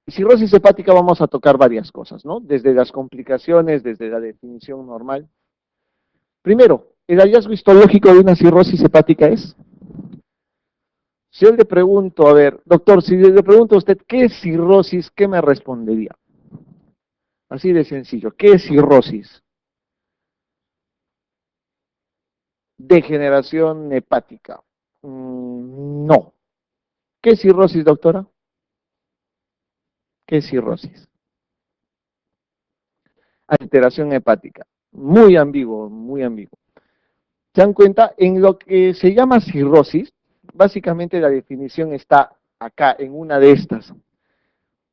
Cirrosis hepática vamos a tocar varias cosas, ¿no? Desde las complicaciones, desde la definición normal. Primero, el hallazgo histológico de una cirrosis hepática es, si yo le pregunto, a ver, doctor, si le pregunto a usted qué es cirrosis, ¿qué me respondería? Así de sencillo, ¿qué es cirrosis? Degeneración hepática. No. ¿Qué es cirrosis, doctora? ¿Qué es cirrosis? Alteración hepática. Muy ambiguo, muy ambiguo. ¿Se dan cuenta? En lo que se llama cirrosis, básicamente la definición está acá, en una de estas.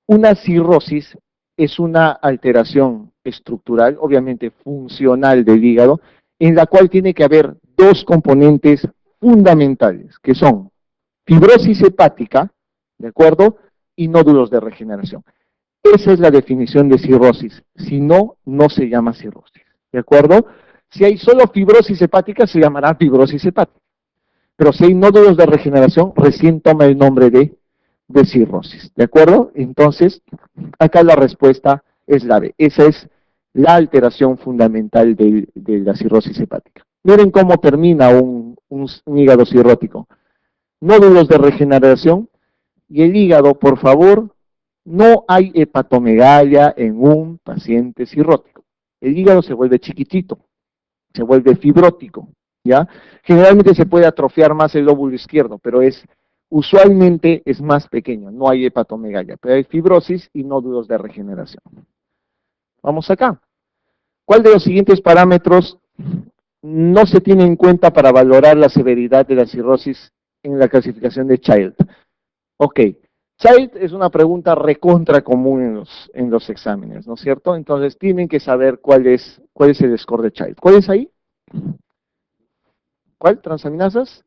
Una cirrosis es una alteración estructural, obviamente funcional del hígado, en la cual tiene que haber dos componentes fundamentales, que son fibrosis hepática, ¿de acuerdo? Y nódulos de regeneración. Esa es la definición de cirrosis. Si no, no se llama cirrosis, ¿de acuerdo? Si hay solo fibrosis hepática, se llamará fibrosis hepática. Pero si hay nódulos de regeneración, recién toma el nombre de cirrosis, ¿de acuerdo? Entonces, acá la respuesta es la B. Esa es la alteración fundamental de la cirrosis hepática. Miren cómo termina un hígado cirrótico. Nódulos de regeneración y el hígado, por favor, no hay hepatomegalia en un paciente cirrótico. El hígado se vuelve chiquitito, se vuelve fibrótico, ¿ya? Generalmente se puede atrofiar más el lóbulo izquierdo, pero usualmente es más pequeño, no hay hepatomegalia, pero hay fibrosis y nódulos de regeneración. Vamos acá. ¿Cuál de los siguientes parámetros no se tiene en cuenta para valorar la severidad de la cirrosis en la clasificación de Child? Ok, Child es una pregunta recontra común en los exámenes, ¿no es cierto? Entonces tienen que saber cuál es el score de Child. ¿Cuál es ahí? ¿Cuál? ¿Transaminasas?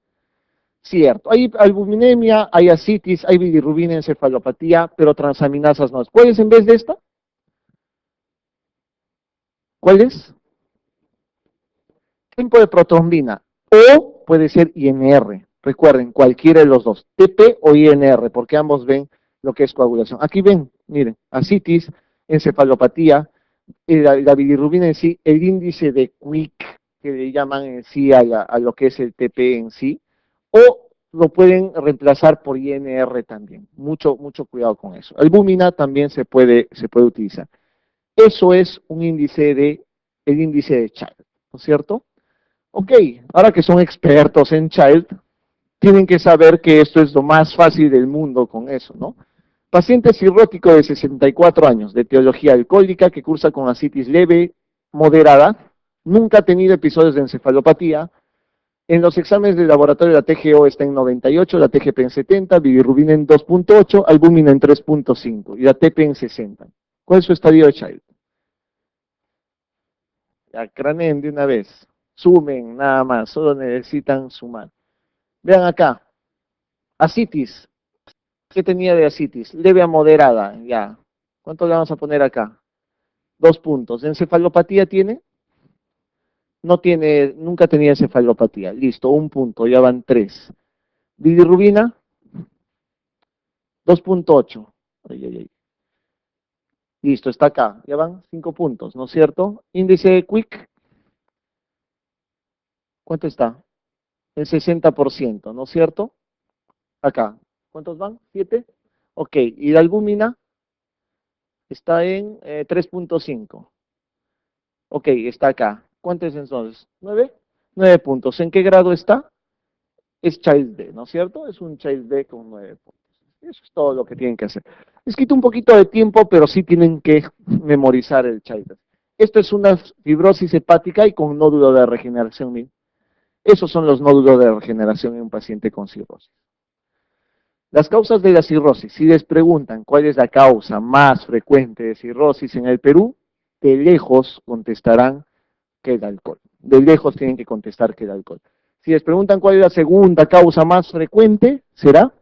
Cierto. Hay albuminemia, hay ascitis, hay bilirrubina, encefalopatía, pero transaminasas no. ¿Cuál es en vez de esta? ¿Cuál es? Tiempo de protrombina. O puede ser INR. Recuerden, cualquiera de los dos. TP o INR, porque ambos ven lo que es coagulación. Aquí ven, miren, ascitis, encefalopatía, la bilirrubina en sí, el índice de Quick, que le llaman en sí a lo que es el TP en sí, o lo pueden reemplazar por INR también. Mucho, mucho cuidado con eso. Albúmina también se puede utilizar. Eso es el índice de Child, ¿no es cierto? Ok, ahora que son expertos en Child, tienen que saber que esto es lo más fácil del mundo con eso, ¿no? Paciente cirrótico de 64 años, de etiología alcohólica, que cursa con ascitis leve, moderada, nunca ha tenido episodios de encefalopatía. En los exámenes de laboratorio la TGO está en 98, la TGP en 70, bilirrubina en 2.8, albúmina en 3.5 y la TP en 60. ¿Cuál es su estadio de Child? Ya, craneen de una vez. Sumen, nada más, solo necesitan sumar. Vean acá, ascitis. ¿Qué tenía de ascitis? Leve a moderada, ya. ¿Cuánto le vamos a poner acá? 2 puntos. ¿Encefalopatía tiene? No tiene, nunca tenía encefalopatía. Listo, 1 punto, ya van 3. Bilirrubina, 2.8. Ay, ay, ay. Listo, está acá. Ya van 5 puntos, ¿no es cierto? Índice de Quick, ¿cuánto está? El 60%, ¿no es cierto? Acá. ¿Cuántos van? 7. Ok, y la albúmina está en 3.5. Ok, está acá. ¿Cuánto es entonces? 9. 9 puntos. ¿En qué grado está? Es Child B, ¿no es cierto? Es un Child B con 9 puntos. Eso es todo lo que tienen que hacer. Les quito un poquito de tiempo, pero sí tienen que memorizar el Child B. Esto es una fibrosis hepática y con nódulo de regeneración. Esos son los nódulos de regeneración en un paciente con cirrosis. Las causas de la cirrosis, si les preguntan cuál es la causa más frecuente de cirrosis en el Perú, de lejos contestarán que el alcohol. De lejos tienen que contestar que el alcohol. Si les preguntan cuál es la segunda causa más frecuente, será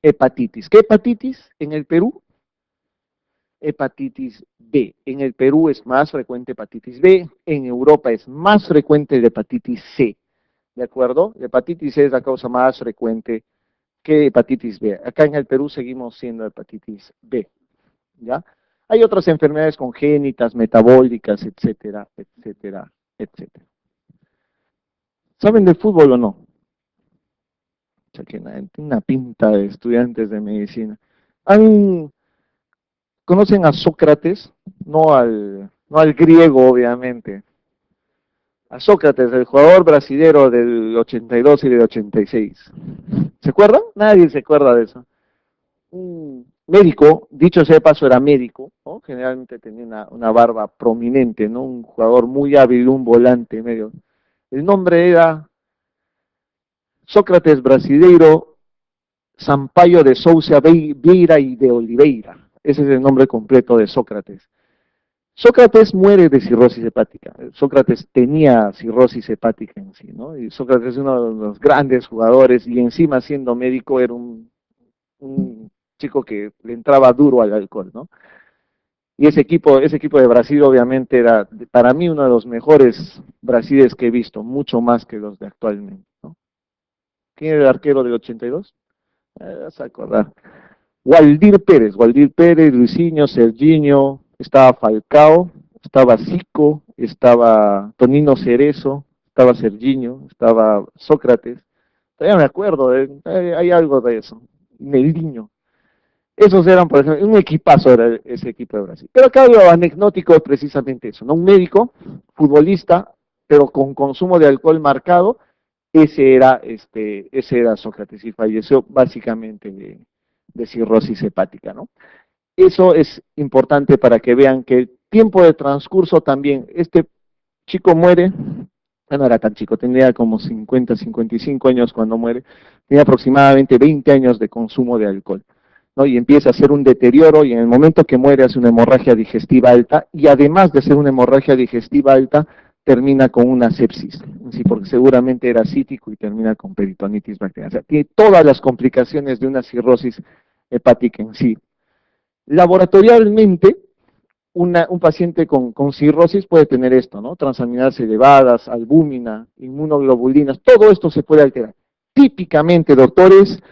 hepatitis. ¿Qué hepatitis en el Perú? Hepatitis B. En el Perú es más frecuente hepatitis B, en Europa es más frecuente la hepatitis C. ¿De acuerdo? La hepatitis C es la causa más frecuente que hepatitis B. Acá en el Perú seguimos siendo hepatitis B, ¿ya? Hay otras enfermedades congénitas, metabólicas, etcétera, etcétera, etcétera. ¿Saben de fútbol o no? O sea, que una pinta de estudiantes de medicina. ¿Han, conocen a Sócrates? No al griego, obviamente. A Sócrates, el jugador brasilero del 82 y del 86. ¿Se acuerdan? Nadie se acuerda de eso. Un médico, dicho sea de paso, era médico, ¿no? Generalmente tenía una barba prominente, ¿no? Un jugador muy hábil, un volante medio. El nombre era Sócrates Brasileiro Sampaio de Souza Vieira y de Oliveira. Ese es el nombre completo de Sócrates. Sócrates muere de cirrosis hepática. Sócrates tenía cirrosis hepática en sí, ¿no? Y Sócrates es uno de los grandes jugadores y encima siendo médico era un chico que le entraba duro al alcohol, ¿no? Y ese equipo de Brasil obviamente era para mí uno de los mejores brasiles que he visto, mucho más que los de actualmente, ¿no? ¿Quién era el arquero del 82? Vas a acordar. Waldir Pérez, Luisinho, Serginho, estaba Falcao, estaba Zico, estaba Tonino Cerezo, estaba Serginho, estaba Sócrates. Todavía me acuerdo, hay algo de eso. Neldinho. Esos eran, por ejemplo, un equipazo era ese equipo de Brasil. Pero acá lo anecdótico es precisamente eso, ¿no? Un médico, futbolista, pero con consumo de alcohol marcado, ese era Sócrates y falleció básicamente de cirrosis hepática, ¿no? Eso es importante para que vean que el tiempo de transcurso también, este chico muere, no era tan chico, tenía como 50, 55 años cuando muere, tenía aproximadamente 20 años de consumo de alcohol, ¿no? Y empieza a hacer un deterioro y en el momento que muere hace una hemorragia digestiva alta y además de ser una hemorragia digestiva alta, termina con una sepsis, sí, porque seguramente era cítico y termina con peritonitis bacteriana. O sea, tiene todas las complicaciones de una cirrosis hepática en sí. Laboratorialmente, un paciente con cirrosis puede tener esto, ¿no? Transaminasas elevadas, albúmina, inmunoglobulinas, todo esto se puede alterar. Típicamente, doctores,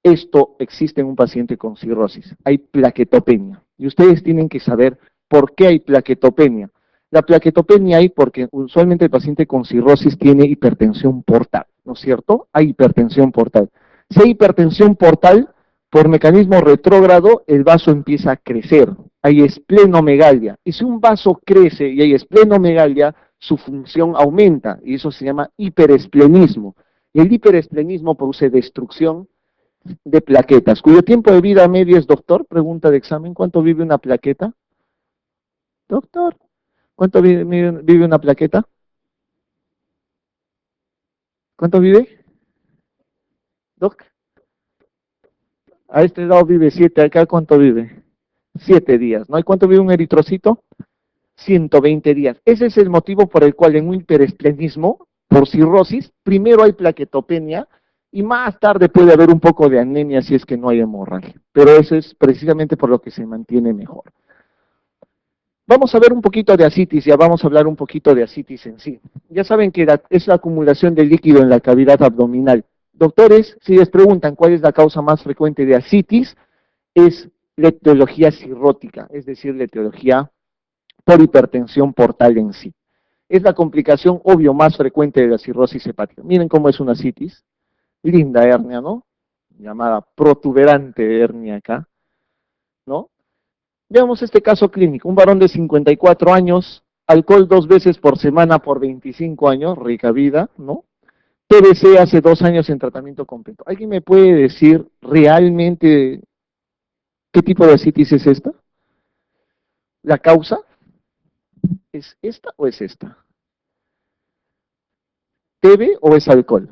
esto existe en un paciente con cirrosis. Hay plaquetopenia. Y ustedes tienen que saber por qué hay plaquetopenia. La plaquetopenia hay porque usualmente el paciente con cirrosis tiene hipertensión portal, ¿no es cierto? Hay hipertensión portal. Si hay hipertensión portal, por mecanismo retrógrado, el vaso empieza a crecer. Hay esplenomegalia. Y si un vaso crece y hay esplenomegalia, su función aumenta. Y eso se llama hiperesplenismo. Y el hiperesplenismo produce destrucción de plaquetas, cuyo tiempo de vida medio es, doctor, pregunta de examen, ¿cuánto vive una plaqueta? Doctor, ¿cuánto vive una plaqueta? ¿Cuánto vive? Doc, a este lado vive 7, acá ¿cuánto vive? 7 días, ¿no? ¿Y cuánto vive un eritrocito? 120 días. Ese es el motivo por el cual en un hiperesplenismo, por cirrosis, primero hay plaquetopenia y más tarde puede haber un poco de anemia si es que no hay hemorragia. Pero eso es precisamente por lo que se mantiene mejor. Vamos a ver un poquito de ascitis, ya vamos a hablar un poquito de ascitis en sí. Ya saben que es la acumulación de líquido en la cavidad abdominal. Doctores, si les preguntan cuál es la causa más frecuente de ascitis, es la etiología cirrótica, es decir, la etiología por hipertensión portal en sí. Es la complicación, obvio, más frecuente de la cirrosis hepática. Miren cómo es una ascitis. Linda hernia, ¿no? Llamada protuberante hernia acá, ¿no? Veamos este caso clínico. Un varón de 54 años, alcohol 2 veces por semana por 25 años, rica vida, ¿no? PVC hace 2 años en tratamiento completo. ¿Alguien me puede decir realmente qué tipo de ascitis es esta? ¿La causa? ¿Es esta o es esta? ¿TB o es alcohol?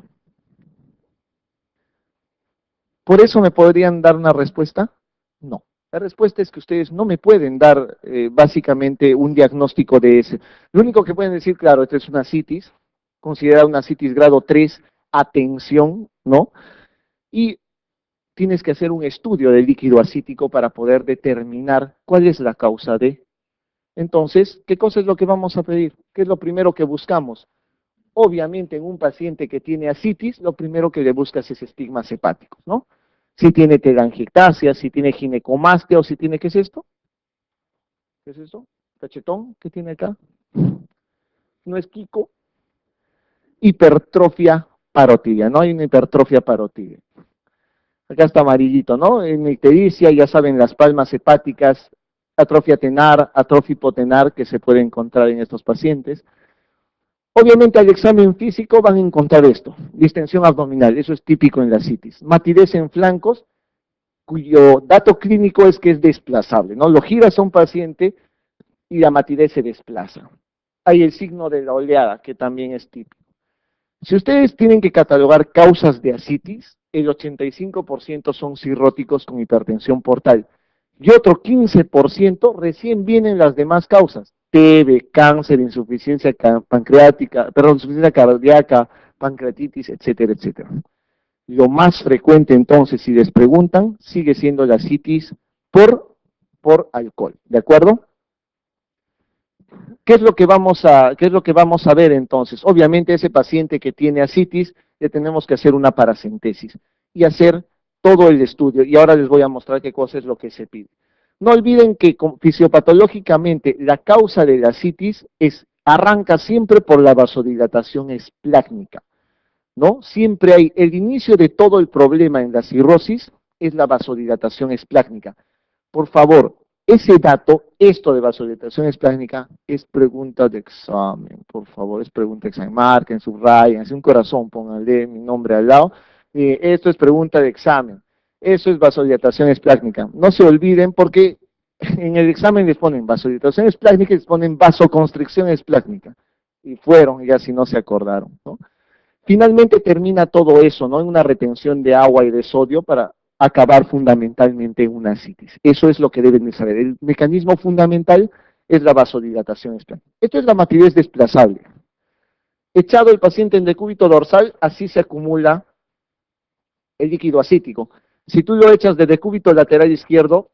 ¿Por eso me podrían dar una respuesta? No. La respuesta es que ustedes no me pueden dar básicamente un diagnóstico de ese. Lo único que pueden decir, claro, esta es una citis, considerada una citis grado 3, atención, ¿no? Y tienes que hacer un estudio del líquido acítico para poder determinar cuál es la causa de. Entonces, ¿qué cosa es lo que vamos a pedir? ¿Qué es lo primero que buscamos? Obviamente, en un paciente que tiene ascitis, lo primero que le buscas es estigmas hepáticos, ¿no? Si tiene telangiectasia, si tiene ginecomastia o si tiene, ¿qué es esto? ¿Qué es esto? ¿Cachetón? ¿Qué tiene acá? No es Kiko. Hipertrofia parotidia, ¿no? Hay una hipertrofia parotidia. Acá está amarillito, ¿no? En ictericia, ya saben, las palmas hepáticas, atrofia tenar, atrofia hipotenar que se puede encontrar en estos pacientes. Obviamente al examen físico van a encontrar esto, distensión abdominal, eso es típico en la citis. Matidez en flancos, cuyo dato clínico es que es desplazable, ¿no? Lo giras a un paciente y la matidez se desplaza. Hay el signo de la oleada, que también es típico. Si ustedes tienen que catalogar causas de ascitis, el 85% son cirróticos con hipertensión portal y otro 15% recién vienen las demás causas, TB, cáncer, insuficiencia pancreática, perdón, insuficiencia cardíaca, pancreatitis, etcétera, etcétera. Lo más frecuente entonces, si les preguntan, sigue siendo la ascitis por alcohol, ¿de acuerdo? ¿Qué es lo que vamos a ver entonces? Obviamente ese paciente que tiene ascitis, le tenemos que hacer una paracentesis y hacer todo el estudio. Y ahora les voy a mostrar qué cosa es lo que se pide. No olviden que fisiopatológicamente la causa de la ascitis arranca siempre por la vasodilatación esplácnica, ¿no? Siempre hay, el inicio de todo el problema en la cirrosis es la vasodilatación esplácnica. Por favor, ese dato, esto de vasodilatación esplácnica, es pregunta de examen, por favor, es pregunta de examen. Marquen, subrayen, hace un corazón, pónganle mi nombre al lado. Esto es pregunta de examen. Eso es vasodilatación esplácnica. No se olviden porque en el examen les ponen vasodilatación esplácnica y les ponen vasoconstricción esplácnica. Y fueron, ya si no se acordaron, ¿no? Finalmente termina todo eso, ¿no? En una retención de agua y de sodio para acabar fundamentalmente en una ascitis. Eso es lo que deben de saber. El mecanismo fundamental es la vasodilatación esplácnica. Esto es la matidez desplazable. Echado el paciente en decúbito dorsal, así se acumula el líquido acítico. Si tú lo echas de decúbito lateral izquierdo,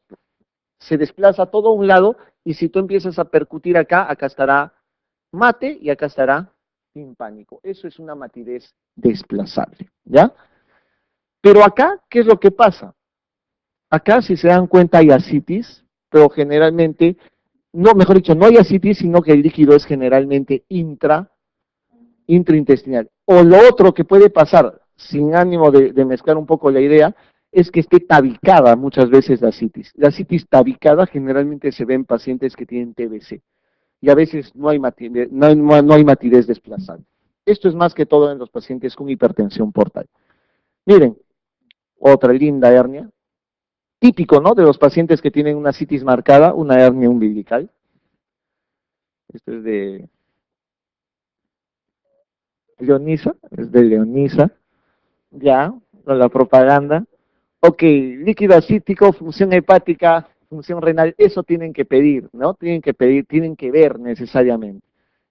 se desplaza todo a un lado, y si tú empiezas a percutir acá, acá estará mate y acá estará timpánico. Eso es una matidez desplazable, ¿ya? Pero acá, ¿qué es lo que pasa? Acá, si se dan cuenta, hay ascitis, pero generalmente, no, mejor dicho, no hay ascitis, sino que el líquido es generalmente intraintestinal. O lo otro que puede pasar, sin ánimo de mezclar un poco la idea, es que esté tabicada muchas veces la ascitis. La ascitis tabicada generalmente se ve en pacientes que tienen TBC, y a veces no hay matidez desplazable. Esto es más que todo en los pacientes con hipertensión portal. Miren, otra linda hernia, típico, ¿no?, de los pacientes que tienen una ascitis marcada, una hernia umbilical. Esto es de Leonisa, ya, con la propaganda. Ok, líquido ascítico, función hepática, función renal, eso tienen que pedir, ¿no? Tienen que ver necesariamente.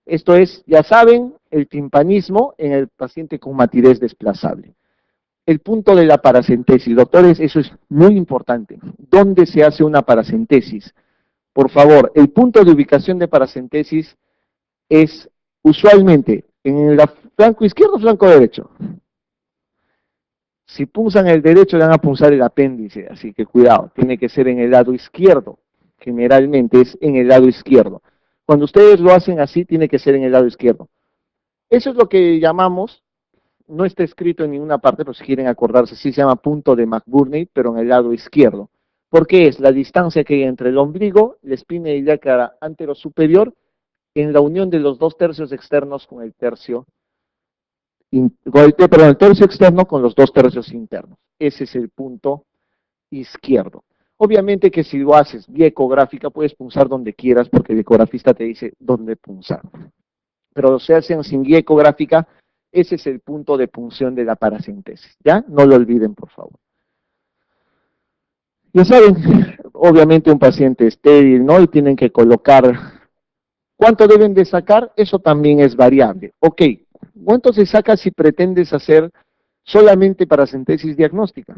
Esto es, ya saben, el timpanismo en el paciente con matidez desplazable. El punto de la paracentesis, doctores, eso es muy importante. ¿Dónde se hace una paracentesis? Por favor, el punto de ubicación de paracentesis es usualmente en el flanco izquierdo o flanco derecho. Si punzan el derecho, le van a punzar el apéndice, así que cuidado, tiene que ser en el lado izquierdo. Generalmente es en el lado izquierdo. Cuando ustedes lo hacen así, tiene que ser en el lado izquierdo. Eso es lo que llamamos, no está escrito en ninguna parte, pero si quieren acordarse, sí se llama punto de McBurney, pero en el lado izquierdo. Porque es la distancia que hay entre el ombligo, la espina ilíaca anterosuperior, en la unión de los dos tercios externos con el tercio el tercio externo con los dos tercios internos. Ese es el punto izquierdo. Obviamente que si lo haces vía ecográfica, puedes punzar donde quieras, porque el ecografista te dice dónde punzar. Pero se hacen sin guía ecográfica, ese es el punto de punción de la paracentesis, ¿ya? No lo olviden, por favor. Ya saben, obviamente un paciente estéril, ¿no? Y tienen que colocar. ¿Cuánto deben de sacar? Eso también es variable. Ok, ¿cuánto se saca si pretendes hacer solamente paracentesis diagnóstica?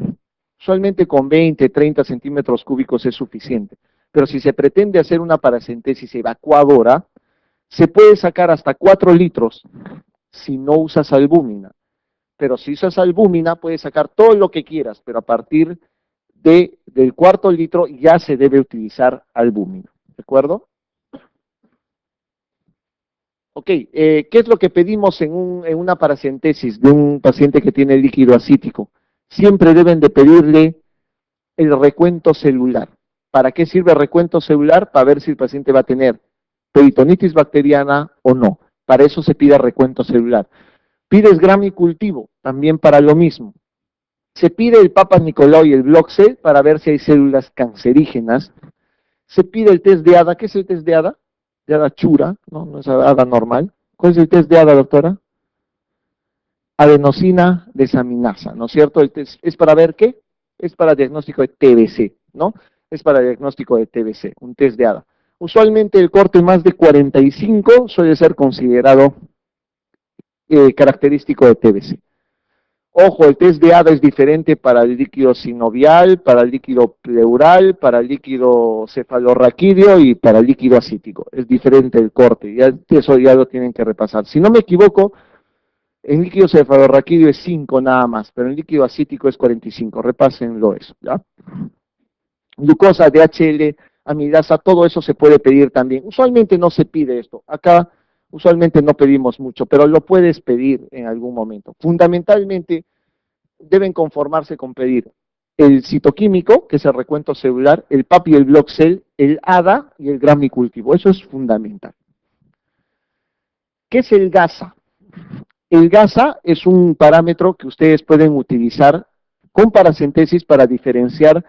Usualmente con 20, 30 centímetros cúbicos es suficiente. Pero si se pretende hacer una paracentesis evacuadora, se puede sacar hasta 4 litros si no usas albúmina. Pero si usas albúmina, puedes sacar todo lo que quieras, pero a partir del cuarto litro ya se debe utilizar albúmina. ¿De acuerdo? Ok, ¿qué es lo que pedimos en una paracentesis de un paciente que tiene líquido acítico? Siempre deben de pedirle el recuento celular. ¿Para qué sirve el recuento celular? Para ver si el paciente va a tener peritonitis bacteriana o no. Para eso se pide recuento celular. Pides Gram y cultivo, también para lo mismo. Se pide el Papa Nicolau y el Block-C para ver si hay células cancerígenas. Se pide el test de ADA. ¿Qué es el test de ADA? De ADA chura, ¿no? No es ADA normal. ¿Cuál es el test de ADA, doctora? Adenosina desaminasa, ¿no es cierto? El test es para ver qué? Es para diagnóstico de TBC, ¿no? Es para diagnóstico de TBC, un test de ADA. Usualmente el corte más de 45 suele ser considerado característico de TBC. Ojo, el test de ADA es diferente para el líquido sinovial, para el líquido pleural, para el líquido cefalorraquídeo y para el líquido acítico. Es diferente el corte, ya, eso ya lo tienen que repasar. Si no me equivoco, en líquido cefalorraquídeo es 5 nada más, pero en líquido acítico es 45. Repásenlo eso, ¿ya? Glucosa, DHL, amilasa, todo eso se puede pedir también. Usualmente no se pide esto. Acá usualmente no pedimos mucho, pero lo puedes pedir en algún momento. Fundamentalmente deben conformarse con pedir el citoquímico, que es el recuento celular, el PAP y el Block-Cell, el ADA y el Gram y cultivo. Eso es fundamental. ¿Qué es el GASA? El GASA es un parámetro que ustedes pueden utilizar con paracentesis para diferenciar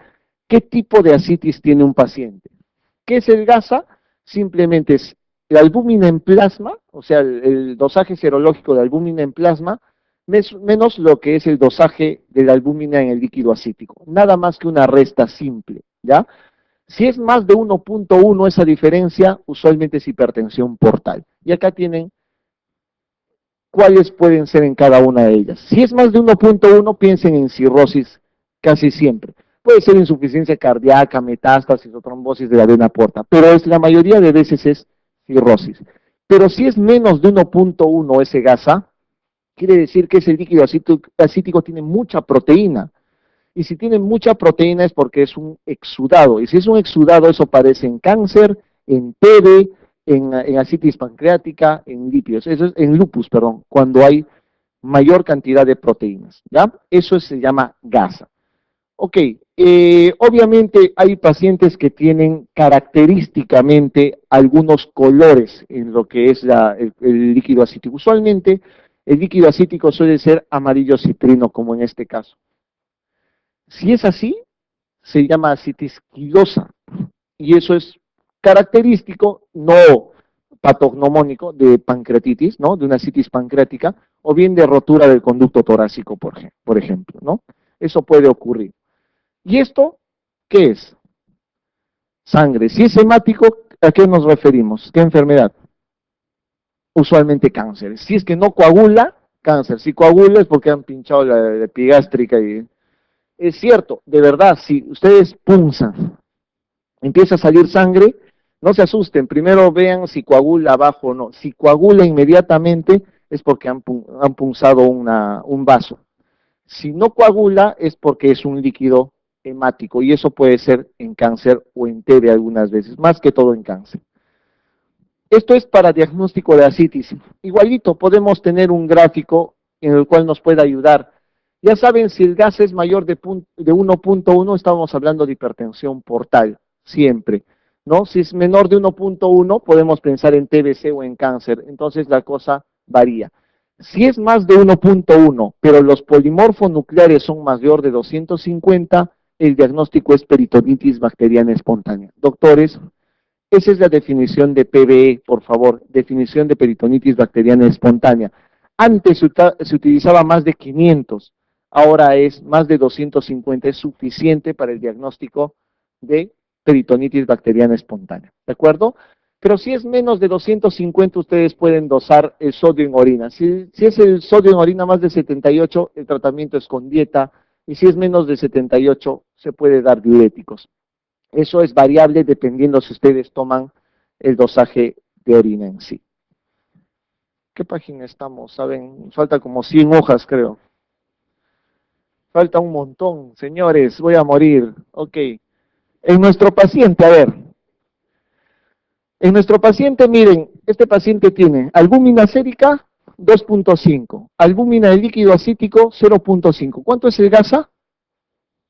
qué tipo de ascitis tiene un paciente. ¿Qué es el GASA? Simplemente es la albúmina en plasma, o sea, el dosaje serológico de albúmina en plasma, menos lo que es el dosaje de la albúmina en el líquido acítico. Nada más que una resta simple, ¿ya? Si es más de 1.1 esa diferencia, usualmente es hipertensión portal. Y acá tienen cuáles pueden ser en cada una de ellas. Si es más de 1.1, piensen en cirrosis casi siempre. Puede ser insuficiencia cardíaca, metástasis o trombosis de la vena porta, pero la mayoría de veces es cirrosis. Pero si es menos de 1.1 ese GASA, quiere decir que ese líquido acítico tiene mucha proteína. Y si tiene mucha proteína es porque es un exudado. Y si es un exudado, eso aparece en cáncer, en TB, en ascitis pancreática, en lípidos, eso es en lupus, perdón, cuando hay mayor cantidad de proteínas, ¿ya? Eso se llama GASA. Ok, obviamente hay pacientes que tienen característicamente algunos colores en lo que es el líquido acítico. Usualmente el líquido acítico suele ser amarillo citrino, como en este caso. Si es así, se llama ascitis quilosa, y eso es característico, no patognomónico, de pancreatitis, ¿no? De una ascitis pancreática, o bien de rotura del conducto torácico, por ejemplo, ¿no? Eso puede ocurrir. ¿Y esto qué es? Sangre. Si es hemático, ¿a qué nos referimos? ¿Qué enfermedad? Usualmente cáncer. Si es que no coagula, cáncer. Si coagula es porque han pinchado la epigástrica y... Es cierto, de verdad, si ustedes punzan, empieza a salir sangre, no se asusten, primero vean si coagula abajo o no. Si coagula inmediatamente es porque han punzado un vaso. Si no coagula es porque es un líquido hemático y eso puede ser en cáncer o en TB algunas veces, más que todo en cáncer. Esto es para diagnóstico de ascitis. Igualito, podemos tener un gráfico en el cual nos pueda ayudar. Ya saben, si el gas es mayor de 1.1, estamos hablando de hipertensión portal, siempre, ¿no? Si es menor de 1.1, podemos pensar en TBC o en cáncer, entonces la cosa varía. Si es más de 1.1, pero los polimorfonucleares son mayor de 250, el diagnóstico es peritonitis bacteriana espontánea. Doctores, esa es la definición de PBE, por favor, definición de peritonitis bacteriana espontánea. Antes se utilizaba más de 500, ahora es más de 250, es suficiente para el diagnóstico de peritonitis bacteriana espontánea, ¿de acuerdo? Pero si es menos de 250, ustedes pueden dosar el sodio en orina. Si es el sodio en orina más de 78, el tratamiento es con dieta, y si es menos de 78, se puede dar diuréticos. Eso es variable dependiendo si ustedes toman el dosaje de orina en sí. ¿Qué página estamos? ¿Saben? Falta como 100 hojas, creo. Falta un montón, señores, voy a morir. Ok. En nuestro paciente, a ver, en nuestro paciente, miren, este paciente tiene albúmina sérica 2.5, albúmina de líquido acítico 0.5. ¿Cuánto es el gasa?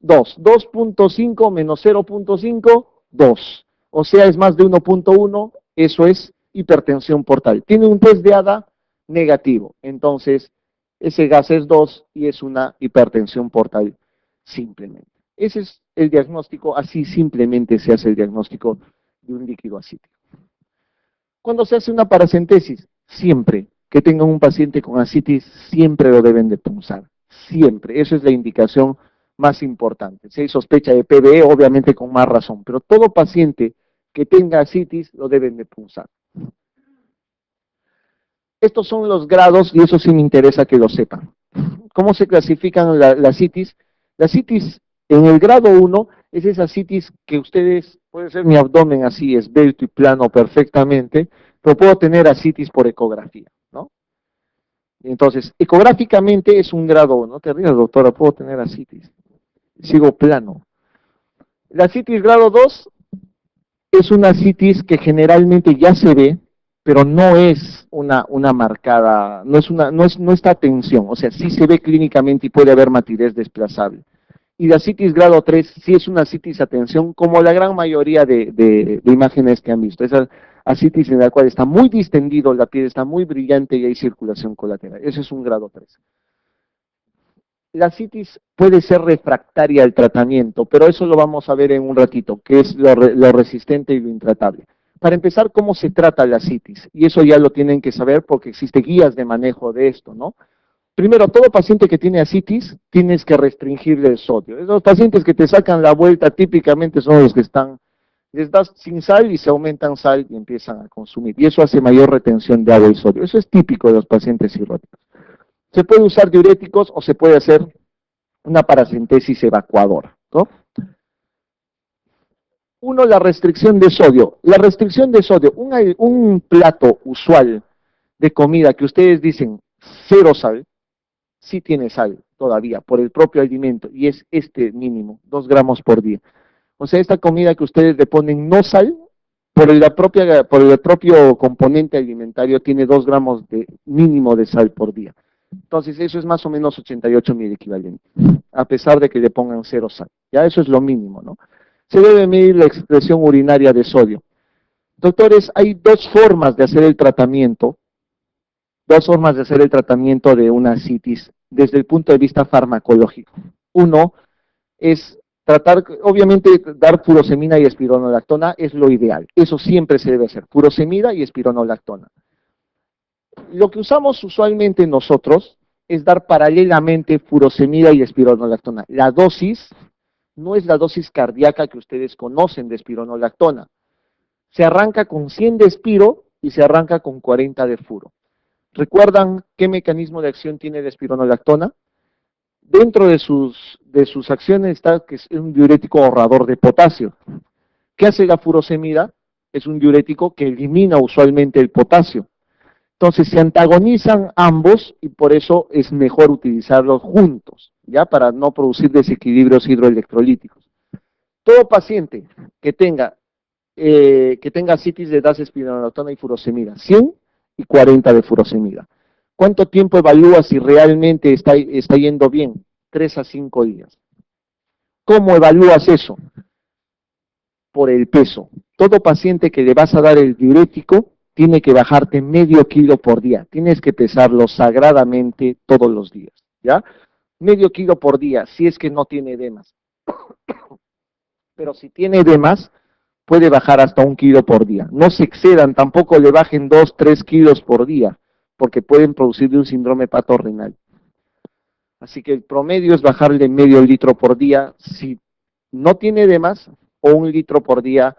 2. 2.5 menos 0.5, 2. O sea, es más de 1.1, eso es hipertensión portal. Tiene un test de ADA negativo, entonces ese gas es 2 y es una hipertensión portal simplemente. Ese es el diagnóstico, así simplemente se hace el diagnóstico de un líquido acítico. Cuando se hace una paracentesis, siempre que tengan un paciente con ascitis, siempre lo deben de punzar, siempre. Esa es la indicación más importante. Si hay sospecha de PBE, obviamente con más razón, pero todo paciente que tenga ascitis lo deben de punzar. Estos son los grados, y eso sí me interesa que lo sepan. ¿Cómo se clasifican la citis? La citis en el grado 1 es esa citis que ustedes, puede ser mi abdomen así, esbelto y plano perfectamente, pero puedo tener ascitis por ecografía, ¿no? Entonces, ecográficamente es un grado 1, no te rías, doctora, puedo tener ascitis, sigo plano. La citis grado 2 es una citis que generalmente ya se ve, pero no es una marcada, no está tensión, o sea, sí se ve clínicamente y puede haber matidez desplazable. Y la citis grado 3 sí es una citis a tensión, como la gran mayoría de imágenes que han visto. Esa citis en la cual está muy distendido, la piel está muy brillante y hay circulación colateral. Ese es un grado 3. La citis puede ser refractaria al tratamiento, pero eso lo vamos a ver en un ratito, que es lo resistente y lo intratable. Para empezar, ¿cómo se trata la citis? Y eso ya lo tienen que saber porque existen guías de manejo de esto, ¿no? Primero, todo paciente que tiene ascitis, tienes que restringirle el sodio. Esos pacientes que te sacan la vuelta típicamente son los que les das sin sal y se aumentan sal y empiezan a consumir. Y eso hace mayor retención de agua y sodio. Eso es típico de los pacientes cirróticos. Se puede usar diuréticos o se puede hacer una paracentesis evacuadora, ¿no? Uno, la restricción de sodio. La restricción de sodio, un plato usual de comida que ustedes dicen cero sal, sí tiene sal todavía por el propio alimento y es este mínimo, 2 gramos por día. O sea, esta comida que ustedes le ponen no sal, por el propio componente alimentario tiene 2 gramos de mínimo de sal por día. Entonces eso es más o menos 88 mil equivalente, a pesar de que le pongan cero sal. Ya eso es lo mínimo, ¿no? Se debe medir la excreción urinaria de sodio. Doctores, hay dos formas de hacer el tratamiento de una citis desde el punto de vista farmacológico. Uno es tratar, obviamente, dar furosemida y espironolactona es lo ideal. Eso siempre se debe hacer, furosemida y espironolactona. Lo que usamos usualmente nosotros es dar paralelamente furosemida y espironolactona. La dosis no es la dosis cardíaca que ustedes conocen de espironolactona. Se arranca con 100 de espiro y se arranca con 40 de furo. ¿Recuerdan qué mecanismo de acción tiene la espironolactona? Dentro de sus acciones está que es un diurético ahorrador de potasio. ¿Qué hace la furosemida? Es un diurético que elimina usualmente el potasio. Entonces se antagonizan ambos y por eso es mejor utilizarlos juntos, ¿ya? Para no producir desequilibrios hidroelectrolíticos. Todo paciente que tenga citis le das espironolactona y furosemida, 100 y 40 de furosemida. ¿Cuánto tiempo evalúa si realmente está yendo bien? 3 a 5 días. ¿Cómo evalúas eso? Por el peso. Todo paciente que le vas a dar el diurético tiene que bajarte medio kilo por día. Tienes que pesarlo sagradamente todos los días, ¿ya? Medio kilo por día, si es que no tiene edemas. Pero si tiene edemas, puede bajar hasta 1 kilo por día. No se excedan, tampoco le bajen 2, 3 kilos por día, porque pueden producir un síndrome patorrenal. Así que el promedio es bajarle medio litro por día si no tiene edemas, o 1 litro por día,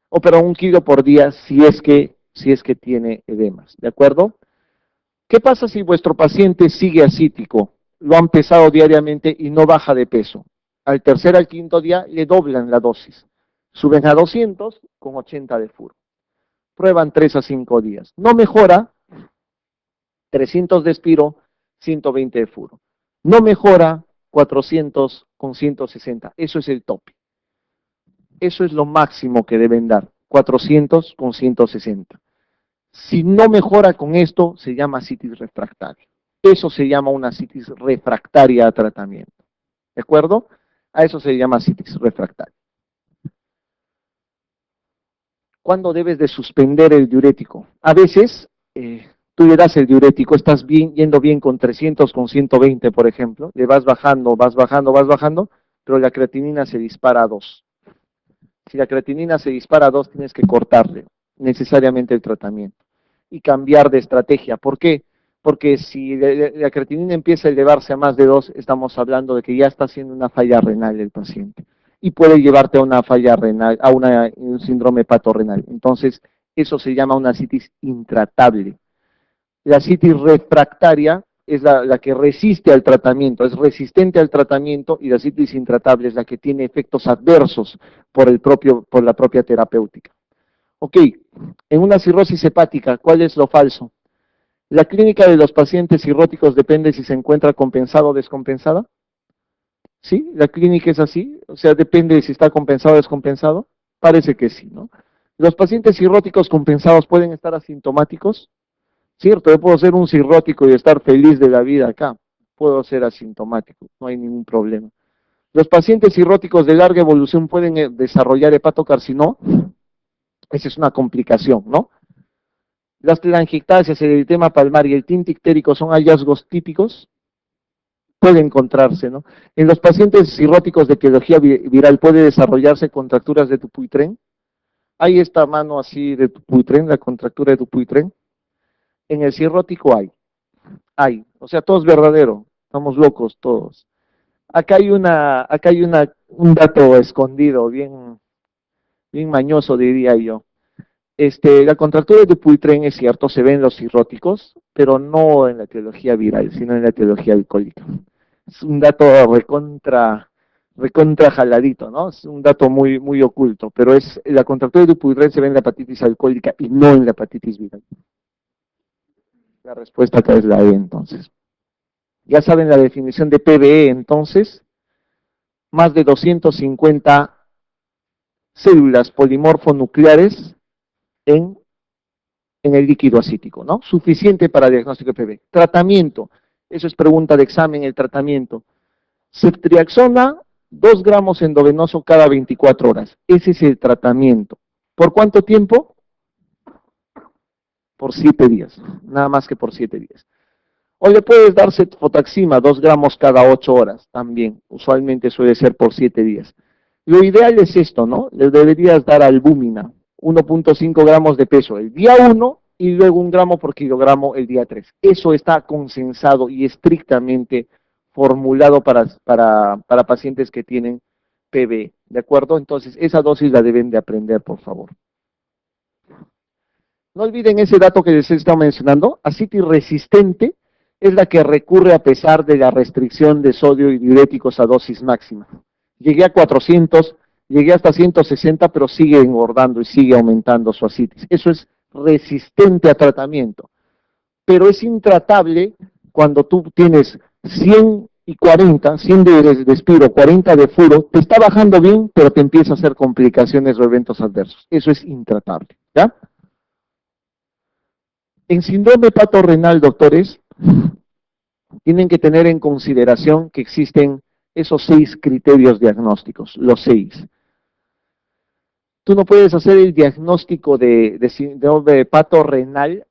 o pero 1 kilo por día si es que tiene edemas, ¿de acuerdo? ¿Qué pasa si vuestro paciente sigue ascítico? Lo han pesado diariamente y no baja de peso. Al tercer, al quinto día le doblan la dosis. Suben a 200 con 80 de furo. Prueban 3 a 5 días. No mejora, 300 de espiro, 120 de furo. No mejora, 400 con 160. Eso es el tope. Eso es lo máximo que deben dar, 400 con 160. Si no mejora con esto, se llama citis refractaria. Eso se llama una citis refractaria a tratamiento. ¿De acuerdo? A eso se llama citis refractaria. ¿Cuándo debes de suspender el diurético? A veces, tú le das el diurético, estás bien, yendo bien con 300, con 120, por ejemplo, le vas bajando, vas bajando, vas bajando, pero la creatinina se dispara a 2. Si la creatinina se dispara a 2, tienes que cortarle necesariamente el tratamiento y cambiar de estrategia. ¿Por qué? Porque si la creatinina empieza a elevarse a más de 2, estamos hablando de que ya está haciendo una falla renal el paciente y puede llevarte a una falla renal, a un síndrome hepatorrenal. Entonces, eso se llama una citis intratable. La citis refractaria es la que resiste al tratamiento, es resistente al tratamiento, y la citis intratable es la que tiene efectos adversos por la propia terapéutica. Ok, en una cirrosis hepática, ¿cuál es lo falso? ¿La clínica de los pacientes cirróticos depende si se encuentra compensada o descompensada? ¿Sí? ¿La clínica es así? O sea, depende de si está compensado o descompensado. Parece que sí, ¿no? ¿Los pacientes cirróticos compensados pueden estar asintomáticos? Cierto, yo puedo ser un cirrótico y estar feliz de la vida acá. Puedo ser asintomático, no hay ningún problema. ¿Los pacientes cirróticos de larga evolución pueden desarrollar hepatocarcinoma? Esa es una complicación, ¿no? Las telangiectasias, el eritema palmar y el tinte ictérico son hallazgos típicos. Puede encontrarse, ¿no? En los pacientes cirróticos de etiología viral puede desarrollarse contracturas de Dupuytren. Hay esta mano así de Dupuytren, la contractura de Dupuytren. En el cirrótico hay, o sea, todo es verdadero, estamos locos todos. Acá hay un dato escondido, bien mañoso diría yo. La contractura de Dupuytren es cierto, se ve en los cirróticos, pero no en la etiología viral, sino en la etiología alcohólica. Es un dato recontra jaladito, ¿no? Es un dato muy oculto, pero la contractura de Dupuytren se ve en la hepatitis alcohólica y no en la hepatitis viral. La respuesta acá es la E, entonces. Ya saben la definición de PBE, entonces, más de 250 células polimorfonucleares en el líquido acítico, ¿no? Suficiente para diagnóstico de PBE. Tratamiento, eso es pregunta de examen, el tratamiento. Ceftriaxona, 2 gramos endovenoso cada 24 horas. Ese es el tratamiento. ¿Por cuánto tiempo? Por 7 días, nada más que por 7 días. O le puedes dar ceftotaxima, 2 gramos cada 8 horas, también. Usualmente suele ser por 7 días. Lo ideal es esto, ¿no? Le deberías dar albúmina, 1.5 gramos de peso el día 1 y luego 1 gramo por kilogramo el día 3. Eso está consensado y estrictamente formulado para pacientes que tienen PB, ¿de acuerdo? Entonces, esa dosis la deben de aprender, por favor. No olviden ese dato que les he estado mencionando, asitis resistente es la que recurre a pesar de la restricción de sodio y diuréticos a dosis máxima. Llegué a 400, llegué hasta 160, pero sigue engordando y sigue aumentando su asitis. Eso es resistente a tratamiento, pero es intratable cuando tú tienes 100 y 40, 100 de espiro, 40 de furo, te está bajando bien, pero te empieza a hacer complicaciones o eventos adversos. Eso es intratable, ¿ya? En síndrome hepatorrenal, doctores, tienen que tener en consideración que existen esos 6 criterios diagnósticos, los 6. Tú no puedes hacer el diagnóstico de síndrome hepatorrenal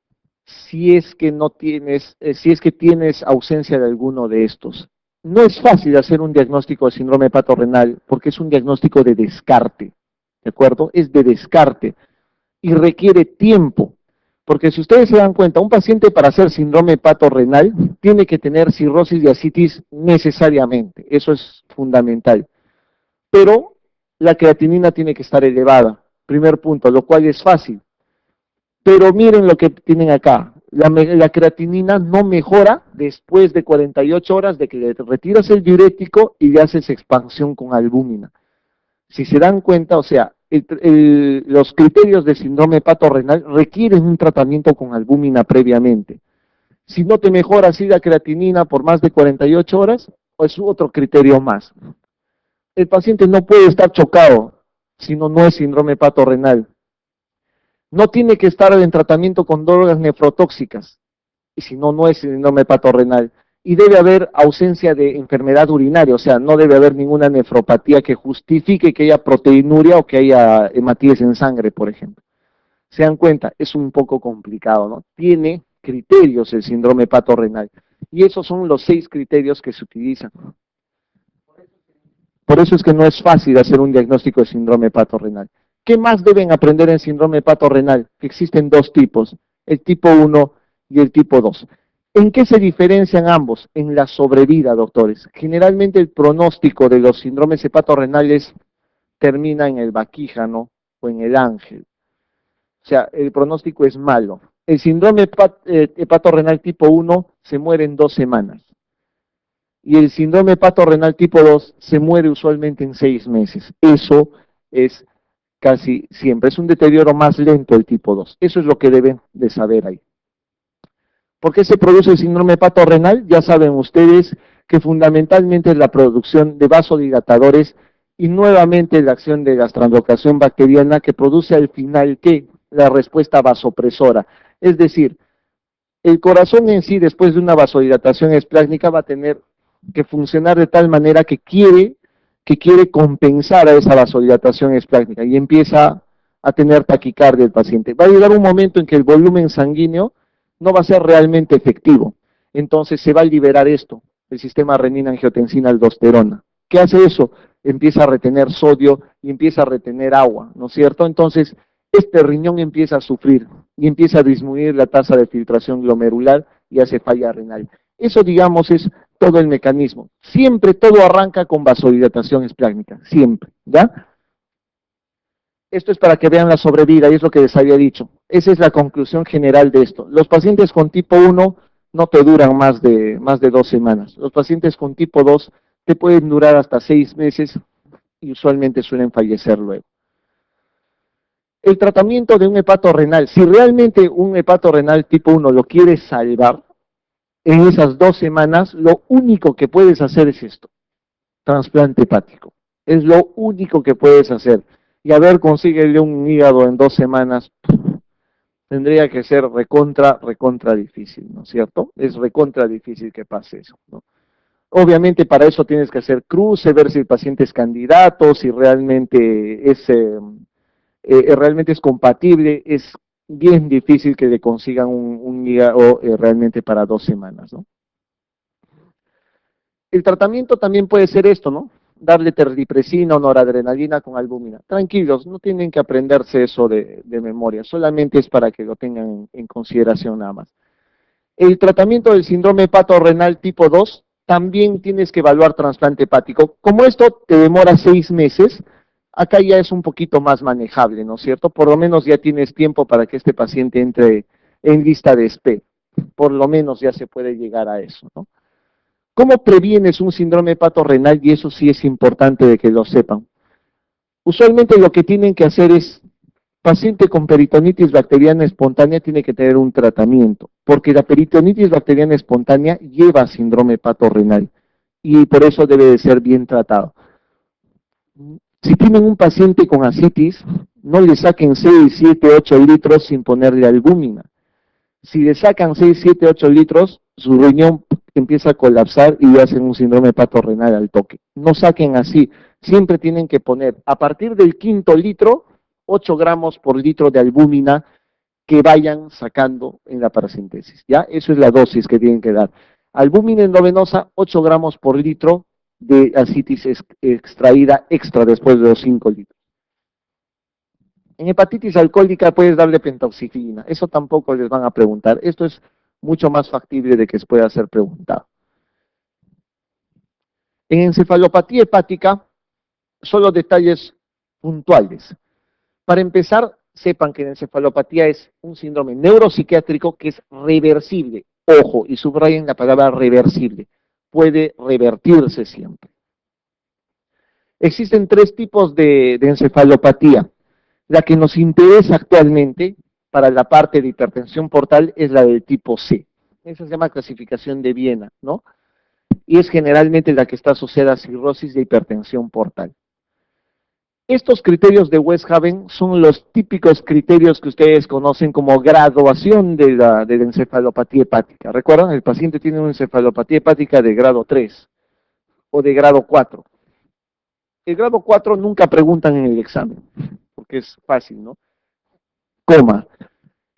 si es que tienes ausencia de alguno de estos. No es fácil hacer un diagnóstico de síndrome hepatorrenal porque es un diagnóstico de descarte, ¿de acuerdo? Es de descarte y requiere tiempo. Porque si ustedes se dan cuenta, un paciente para hacer síndrome hepatorrenal tiene que tener cirrosis y asitis necesariamente, eso es fundamental. Pero la creatinina tiene que estar elevada, primer punto, lo cual es fácil. Pero miren lo que tienen acá, la creatinina no mejora después de 48 horas de que le retiras el diurético y le haces expansión con albúmina. Si se dan cuenta, o sea, los criterios de síndrome hepatorrenal requieren un tratamiento con albúmina previamente. Si no te mejora así la creatinina por más de 48 horas, o es otro criterio más. El paciente no puede estar chocado, si no es síndrome hepatorrenal. No tiene que estar en tratamiento con drogas nefrotóxicas, y si no es síndrome hepatorrenal. Y debe haber ausencia de enfermedad urinaria, o sea, no debe haber ninguna nefropatía que justifique que haya proteinuria o que haya hematíes en sangre, por ejemplo. Se dan cuenta, es un poco complicado, ¿no? Tiene criterios el síndrome hepatorrenal, y esos son los 6 criterios que se utilizan. Por eso es que no es fácil hacer un diagnóstico de síndrome hepatorrenal. ¿Qué más deben aprender en síndrome hepatorrenal? Que existen 2 tipos, el tipo 1 y el tipo 2. ¿En qué se diferencian ambos? En la sobrevida, doctores. Generalmente el pronóstico de los síndromes hepatorrenales termina en el vaquíjano o en el ángel. O sea, el pronóstico es malo. El síndrome hepatorrenal tipo 1 se muere en 2 semanas. Y el síndrome hepatorrenal tipo 2 se muere usualmente en 6 meses. Eso es casi siempre. Es un deterioro más lento el tipo 2. Eso es lo que deben de saber ahí. ¿Por qué se produce el síndrome hepatorrenal? Ya saben ustedes que fundamentalmente es la producción de vasodilatadores y nuevamente la acción de la translocación bacteriana que produce al final, ¿qué? La respuesta vasopresora. Es decir, el corazón en sí, después de una vasodilatación esplácnica, va a tener que funcionar de tal manera que quiere compensar a esa vasodilatación esplácnica y empieza a tener taquicardia el paciente. Va a llegar un momento en que el volumen sanguíneo no va a ser realmente efectivo. Entonces se va a liberar esto, el sistema renina-angiotensina-aldosterona. ¿Qué hace eso? Empieza a retener sodio y empieza a retener agua, ¿no es cierto? Entonces, este riñón empieza a sufrir y empieza a disminuir la tasa de filtración glomerular y hace falla renal. Eso, digamos, es todo el mecanismo. Siempre todo arranca con vasodilatación esplácnica, siempre, ¿ya? Esto es para que vean la sobrevida, y es lo que les había dicho. Esa es la conclusión general de esto. Los pacientes con tipo 1 no te duran más de 2 semanas. Los pacientes con tipo 2 te pueden durar hasta 6 meses y usualmente suelen fallecer luego. El tratamiento de un hepatorrenal, si realmente un hepatorrenal tipo 1 lo quieres salvar, en esas 2 semanas, lo único que puedes hacer es esto, trasplante hepático. Es lo único que puedes hacer. Y a ver, consíguele un hígado en 2 semanas, tendría que ser recontra difícil, ¿no es cierto? Es recontra difícil que pase eso, ¿no? Obviamente para eso tienes que hacer cruce, ver si el paciente es candidato, si realmente es compatible, es bien difícil que le consigan un hígado realmente para 2 semanas, ¿no? El tratamiento también puede ser esto, ¿no? Darle terlipresina o noradrenalina con albúmina. Tranquilos, no tienen que aprenderse eso de memoria, solamente es para que lo tengan en consideración nada más. El tratamiento del síndrome hepatorrenal tipo 2, también tienes que evaluar trasplante hepático. Como esto te demora 6 meses, acá ya es un poquito más manejable, ¿no es cierto? Por lo menos ya tienes tiempo para que este paciente entre en lista de espera. Por lo menos ya se puede llegar a eso, ¿no? ¿Cómo previenes un síndrome hepatorrenal? Y eso sí es importante de que lo sepan. Usualmente lo que tienen que hacer es, paciente con peritonitis bacteriana espontánea tiene que tener un tratamiento, porque la peritonitis bacteriana espontánea lleva síndrome hepatorrenal y por eso debe de ser bien tratado. Si tienen un paciente con ascitis, no le saquen 6, 7, 8 litros sin ponerle albúmina. Si le sacan 6, 7, 8 litros, su riñón empieza a colapsar y hacen un síndrome hepatorrenal al toque. No saquen así, siempre tienen que poner a partir del 5.º litro, 8 gramos por litro de albúmina que vayan sacando en la paracentesis, ¿ya? Eso es la dosis que tienen que dar. Albúmina endovenosa, 8 gramos por litro de ascitis extraída extra después de los 5 litros. En hepatitis alcohólica puedes darle pentoxifina, eso tampoco les van a preguntar, esto es mucho más factible de que se pueda ser preguntado. En encefalopatía hepática, solo detalles puntuales. Para empezar, sepan que la encefalopatía es un síndrome neuropsiquiátrico que es reversible. Ojo, y subrayen la palabra reversible. Puede revertirse siempre. Existen 3 tipos de encefalopatía. La que nos interesa actualmente para la parte de hipertensión portal es la del tipo C. Esa se llama clasificación de Viena, ¿no? Y es generalmente la que está asociada a cirrosis y hipertensión portal. Estos criterios de Westhaven son los típicos criterios que ustedes conocen como graduación de la encefalopatía hepática. ¿Recuerdan? El paciente tiene una encefalopatía hepática de grado 3 o de grado 4. El grado 4 nunca preguntan en el examen, porque es fácil, ¿no? Coma.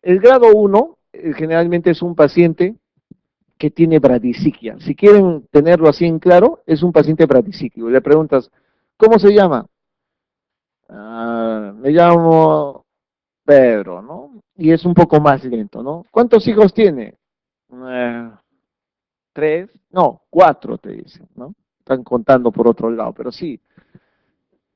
El grado 1 generalmente es un paciente que tiene bradisiquia. Si quieren tenerlo así en claro, es un paciente bradisíquico. Le preguntas, ¿cómo se llama? Me llamo Pedro, ¿no? Y es un poco más lento, ¿no? ¿Cuántos hijos tiene? Eh, 3, no, 4 te dicen, ¿no? Están contando por otro lado, pero sí.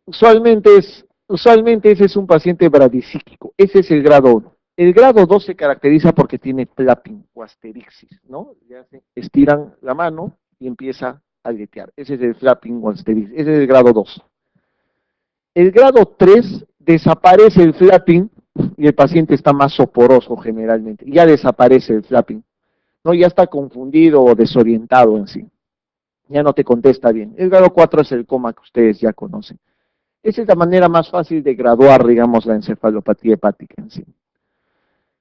Usualmente ese es un paciente bradisíquico. Ese es el grado 1. El grado 2 se caracteriza porque tiene flapping o asterixis, ¿no? Ya se estiran la mano y empieza a aletear. Ese es el flapping o asterixis. Ese es el grado 2. El grado 3 desaparece el flapping y el paciente está más soporoso generalmente. Ya desaparece el flapping, ¿no? Ya está confundido o desorientado en sí. Ya no te contesta bien. El grado 4 es el coma que ustedes ya conocen. Esa es la manera más fácil de graduar, digamos, la encefalopatía hepática en sí.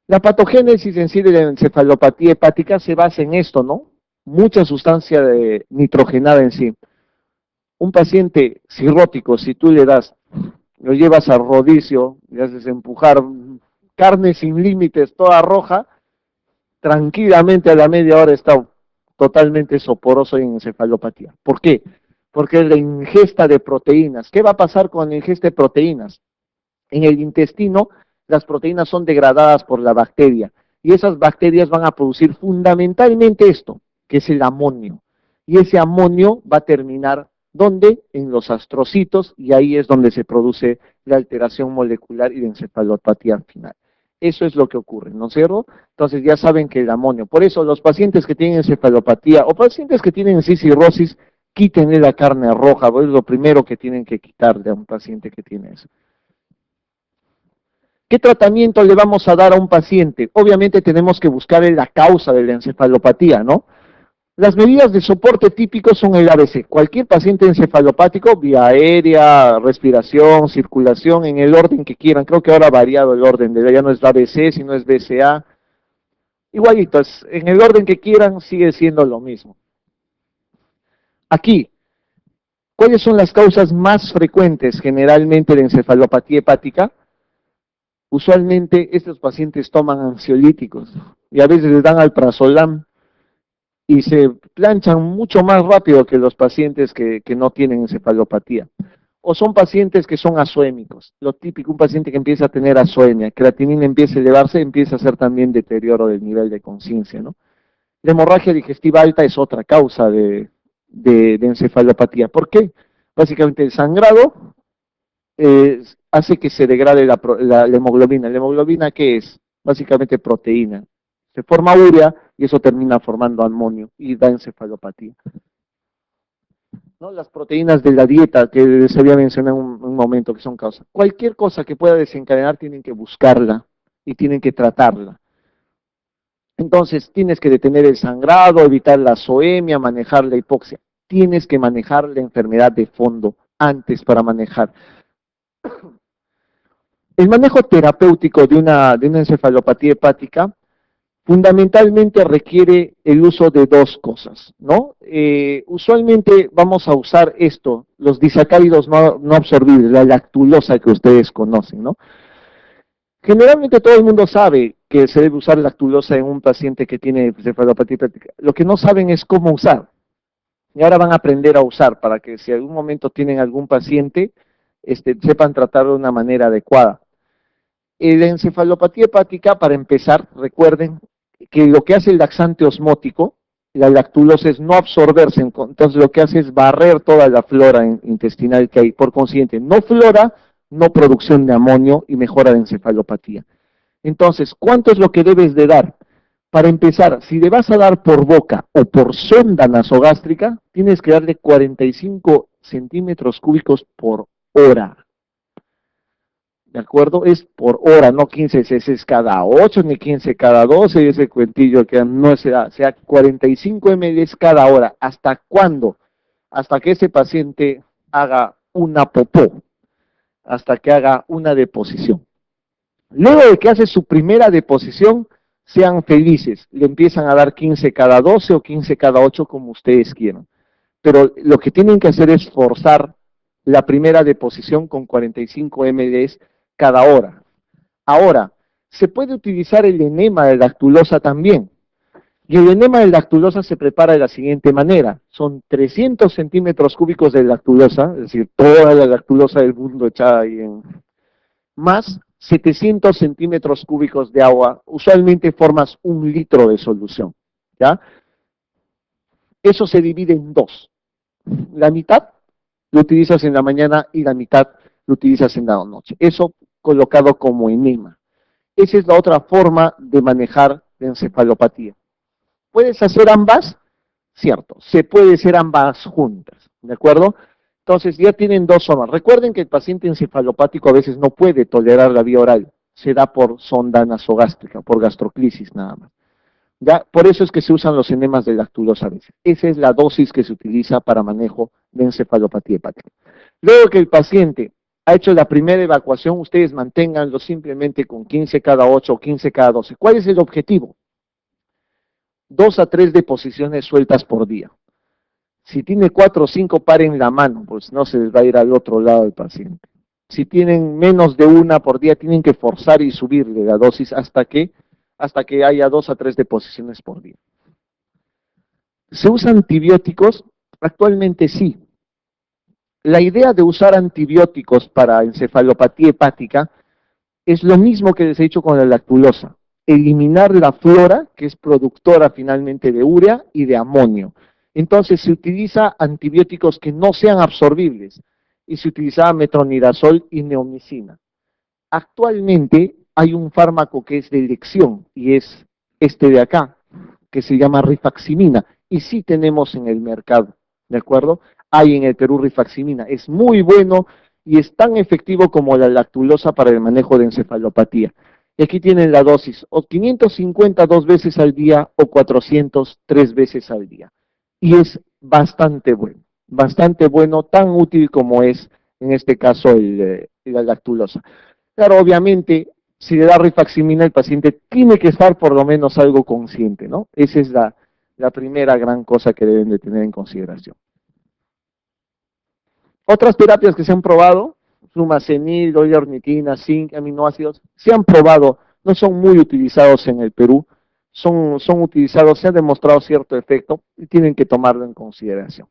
La patogénesis en sí de la encefalopatía hepática se basa en esto, ¿no? Mucha sustancia nitrogenada en sí. Un paciente cirrótico, si tú le das, lo llevas al rodicio, le haces empujar carne sin límites, toda roja, tranquilamente a la media hora está totalmente soporoso y en encefalopatía. ¿Por qué? Porque es la ingesta de proteínas. ¿Qué va a pasar con la ingesta de proteínas? En el intestino, las proteínas son degradadas por la bacteria y esas bacterias van a producir fundamentalmente esto, que es el amonio. Y ese amonio va a terminar, ¿dónde? En los astrocitos, y ahí es donde se produce la alteración molecular y la encefalopatía final. Eso es lo que ocurre, ¿no es cierto? Entonces ya saben que el amonio, por eso los pacientes que tienen encefalopatía o pacientes que tienen cirrosis, quítenle la carne roja, es lo primero que tienen que quitarle a un paciente que tiene eso. ¿Qué tratamiento le vamos a dar a un paciente? Obviamente tenemos que buscar la causa de la encefalopatía, ¿no? Las medidas de soporte típicos son el ABC. Cualquier paciente encefalopático, vía aérea, respiración, circulación, en el orden que quieran. Creo que ahora ha variado el orden, ya no es ABC, sino es BCA. Igualitos, en el orden que quieran sigue siendo lo mismo. Aquí, ¿cuáles son las causas más frecuentes generalmente de encefalopatía hepática? Usualmente estos pacientes toman ansiolíticos y a veces les dan alprazolam y se planchan mucho más rápido que los pacientes que no tienen encefalopatía. O son pacientes que son azoémicos. Lo típico, un paciente que empieza a tener azoemia, creatinina empieza a elevarse, empieza a hacer también deterioro del nivel de conciencia, ¿no? La hemorragia digestiva alta es otra causa de encefalopatía. ¿Por qué? Básicamente el sangrado hace que se degrade la hemoglobina. ¿La hemoglobina qué es? Básicamente proteína. Se forma urea y eso termina formando amonio y da encefalopatía. ¿No? Las proteínas de la dieta que se había mencionado en un momento que son causas. Cualquier cosa que pueda desencadenar tienen que buscarla y tienen que tratarla. Entonces tienes que detener el sangrado, evitar la azoemia, manejar la hipoxia. Tienes que manejar la enfermedad de fondo antes para manejar. El manejo terapéutico de una encefalopatía hepática fundamentalmente requiere el uso de dos cosas, ¿no? Usualmente vamos a usar esto, los disacáridos no absorbibles, la lactulosa que ustedes conocen, ¿no? Generalmente todo el mundo sabe que se debe usar lactulosa en un paciente que tiene encefalopatía hepática. Lo que no saben es cómo usar. Y ahora van a aprender a usar para que si algún momento tienen algún paciente, sepan tratarlo de una manera adecuada. La encefalopatía hepática, para empezar, recuerden que lo que hace el laxante osmótico, la lactulosa, es no absorberse, entonces lo que hace es barrer toda la flora intestinal que hay, por consiguiente, no flora, no producción de amonio y mejora de encefalopatía. Entonces, ¿cuánto es lo que debes de dar? Para empezar, si le vas a dar por boca o por sonda nasogástrica, tienes que darle 45 centímetros cúbicos por hora. ¿de acuerdo? Es por hora, no 15 cc cada 8 ni 15 cada 12, y ese cuentillo que no se da, sea 45 ml cada hora. ¿Hasta cuándo? Hasta que ese paciente haga una popó, hasta que haga una deposición. Luego de que hace su primera deposición, sean felices, le empiezan a dar 15 cada 12 o 15 cada 8 como ustedes quieran. Pero lo que tienen que hacer es forzar la primera deposición con 45 ml cada hora. Ahora, se puede utilizar el enema de lactulosa también. Y el enema de lactulosa se prepara de la siguiente manera. Son 300 centímetros cúbicos de lactulosa, es decir, toda la lactulosa del mundo echada ahí más 700 centímetros cúbicos de agua. Usualmente formas 1 litro de solución, ¿ya? Eso se divide en dos. La mitad lo utilizas en la mañana y la mitad lo utilizas en la noche. Eso colocado como enema. Esa es la otra forma de manejar la encefalopatía. ¿Puedes hacer ambas? Cierto, se puede hacer ambas juntas, ¿de acuerdo? Entonces ya tienen dos formas. Recuerden que el paciente encefalopático a veces no puede tolerar la vía oral, se da por sonda nasogástrica, por gastroclisis nada más. Ya, por eso es que se usan los enemas de lactulosa a veces. Esa es la dosis que se utiliza para manejo de encefalopatía hepática. Luego que el paciente ha hecho la primera evacuación, ustedes manténganlo simplemente con 15 cada 8 o 15 cada 12. ¿Cuál es el objetivo? 2 a 3 deposiciones sueltas por día. Si tiene 4 o 5, paren la mano, pues no se les va a ir al otro lado del paciente. Si tienen menos de una por día, tienen que forzar y subirle la dosis hasta que haya 2 a 3 deposiciones por día. ¿Se usan antibióticos? Actualmente sí. La idea de usar antibióticos para encefalopatía hepática es lo mismo que les he dicho con la lactulosa. Eliminar la flora, que es productora finalmente de urea y de amonio. Entonces se utiliza antibióticos que no sean absorbibles y se utilizaba metronidazol y neomicina. Actualmente hay un fármaco que es de elección y es este de acá, que se llama rifaximina, y sí tenemos en el mercado, ¿de acuerdo? Hay en el Perú rifaximina, es muy bueno y es tan efectivo como la lactulosa para el manejo de encefalopatía. Y aquí tienen la dosis, o 550 2 veces al día o 400 3 veces al día. Y es bastante bueno, tan útil como es en este caso la lactulosa. Claro, obviamente, si le da rifaximina, el paciente tiene que estar por lo menos algo consciente, ¿no? Esa es la primera gran cosa que deben de tener en consideración. Otras terapias que se han probado, sumacenil, ornitina, zinc, aminoácidos, se han probado, no son muy utilizados en el Perú, son utilizados, se ha demostrado cierto efecto y tienen que tomarlo en consideración.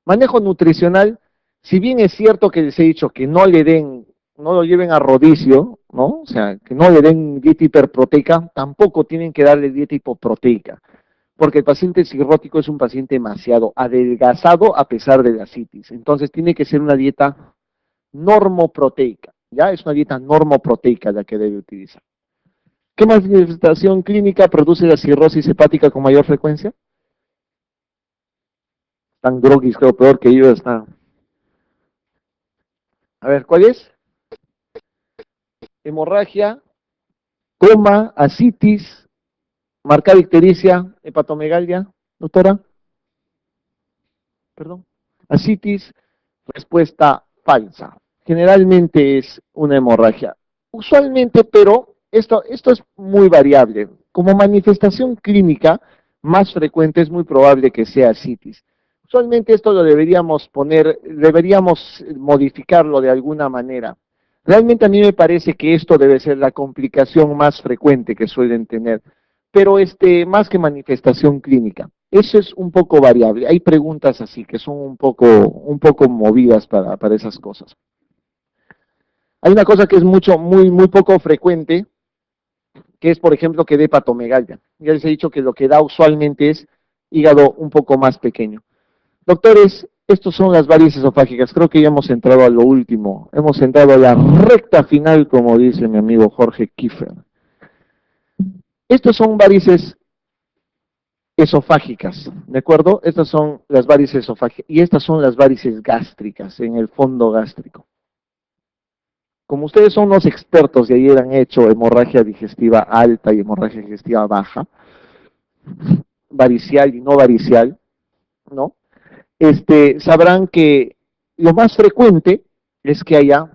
Manejo nutricional, si bien es cierto que les he dicho que no lo lleven a rodicio, ¿no? O sea, que no le den dieta hiperproteica, tampoco tienen que darle dieta hipoproteica, porque el paciente cirrótico es un paciente demasiado adelgazado a pesar de la citis. Entonces tiene que ser una dieta normoproteica, ¿ya? Es una dieta normoproteica la que debe utilizar. ¿Qué manifestación clínica produce la cirrosis hepática con mayor frecuencia? Están groggy, creo, peor que yo está. A ver, ¿cuál es? Hemorragia, coma, ascitis, marcada ictericia, hepatomegalia, doctora. Perdón. Ascitis, respuesta falsa. Generalmente es una hemorragia. Usualmente, pero esto es muy variable. Como manifestación clínica más frecuente es muy probable que sea ascitis. Usualmente esto lo deberíamos modificarlo de alguna manera. Realmente a mí me parece que esto debe ser la complicación más frecuente que suelen tener, pero más que manifestación clínica. Eso es un poco variable. Hay preguntas así que son un poco movidas para esas cosas. Hay una cosa que es muy poco frecuente, que es, por ejemplo, que dé hepatomegalia. Ya les he dicho que lo que da usualmente es hígado un poco más pequeño. Doctores, estos son las varices esofágicas. Creo que ya hemos entrado a lo último. Hemos entrado a la recta final, como dice mi amigo Jorge Kiefer. Estos son varices esofágicas, ¿de acuerdo? Estas son las varices esofágicas y estas son las varices gástricas en el fondo gástrico. como ustedes son unos expertos y ayer han hecho hemorragia digestiva alta y hemorragia digestiva baja, varicial y no varicial, ¿no? Sabrán que lo más frecuente es que haya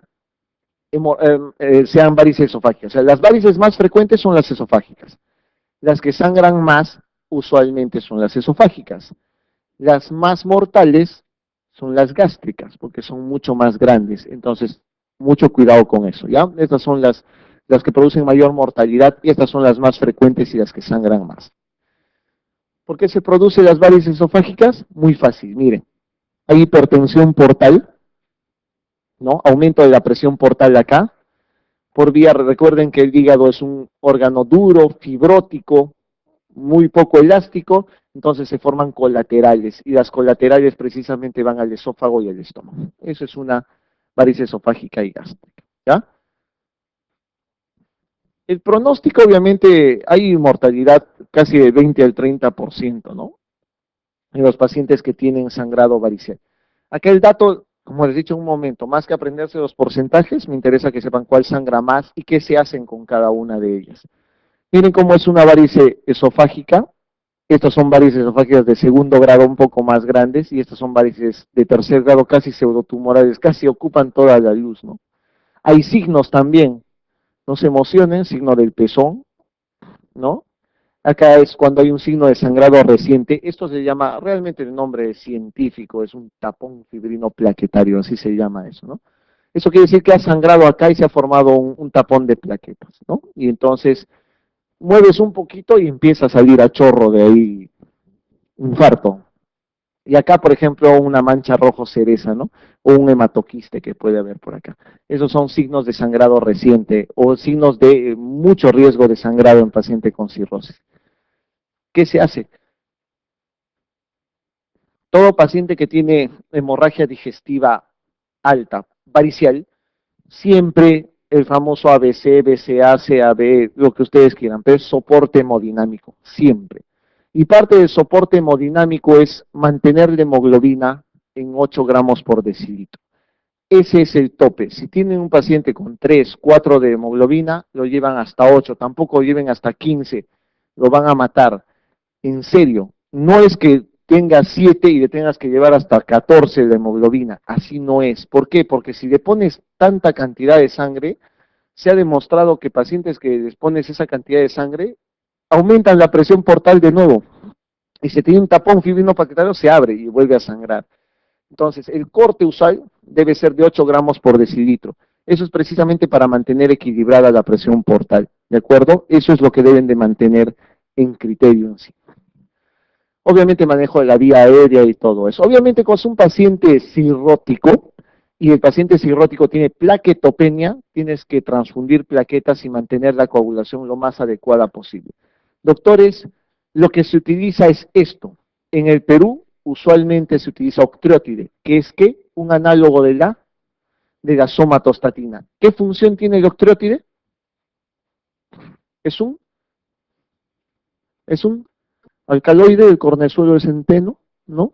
sean varices esofágicas. O sea, las varices más frecuentes son las esofágicas. Las que sangran más usualmente son las esofágicas. Las más mortales son las gástricas, porque son mucho más grandes. Entonces, mucho cuidado con eso, ¿ya? Estas son las que producen mayor mortalidad y estas son las más frecuentes y las que sangran más. ¿Por qué se producen las varices esofágicas? Muy fácil, miren. Hay hipertensión portal, ¿no? Aumento de la presión portal acá, por vía, recuerden que el hígado es un órgano duro, fibrótico, muy poco elástico, entonces se forman colaterales, y las colaterales precisamente van al esófago y al estómago. Eso es una varices esofágica y gástrica, ¿ya? El pronóstico, obviamente, hay mortalidad casi de 20 al 30%, ¿no? En los pacientes que tienen sangrado varicel. Acá el dato, como les he dicho en un momento, más que aprenderse los porcentajes, me interesa que sepan cuál sangra más y qué se hacen con cada una de ellas. Miren cómo es una varice esofágica. Estas son varices esofágicas de segundo grado un poco más grandes y estas son varices de tercer grado casi pseudotumorales, casi ocupan toda la luz, ¿no? Hay signos también, no se emocionen, signo del pezón, ¿no? Acá es cuando hay un signo de sangrado reciente. Esto se llama, realmente el nombre científico es un tapón fibrino plaquetario, así se llama eso, ¿no? Eso quiere decir que ha sangrado acá y se ha formado un tapón de plaquetas, ¿no? Y entonces mueves un poquito y empieza a salir a chorro de ahí, infarto. Y acá, por ejemplo, una mancha rojo cereza, ¿no? O un hematoquiste que puede haber por acá. Esos son signos de sangrado reciente o signos de mucho riesgo de sangrado en paciente con cirrosis. ¿Qué se hace? Todo paciente que tiene hemorragia digestiva alta, varicial, siempre el famoso ABC, BCA, CAB, lo que ustedes quieran, pero es soporte hemodinámico, siempre. Y parte del soporte hemodinámico es mantener la hemoglobina en 8 gramos por decilitro. Ese es el tope. Si tienen un paciente con 3, 4 de hemoglobina, lo llevan hasta 8, tampoco lo lleven hasta 15, lo van a matar. En serio, no es que tengas 7 y le tengas que llevar hasta 14 de hemoglobina, así no es. ¿Por qué? Porque si le pones tanta cantidad de sangre, se ha demostrado que pacientes que les pones esa cantidad de sangre aumentan la presión portal de nuevo. Y si tiene un tapón fibrino plaquetario, se abre y vuelve a sangrar. Entonces, el corte usual debe ser de 8 gramos por decilitro. Eso es precisamente para mantener equilibrada la presión portal, ¿de acuerdo? Eso es lo que deben de mantener en criterio en sí. Obviamente manejo de la vía aérea y todo eso. Obviamente cuando es un paciente cirrótico y el paciente cirrótico tiene plaquetopenia, tienes que transfundir plaquetas y mantener la coagulación lo más adecuada posible. Doctores, lo que se utiliza es esto. En el Perú usualmente se utiliza octreotide, que es ¿qué? Un análogo de la somatostatina. ¿Qué función tiene el octreotide? Es un, es un alcaloide del cornezuelo de centeno, ¿no?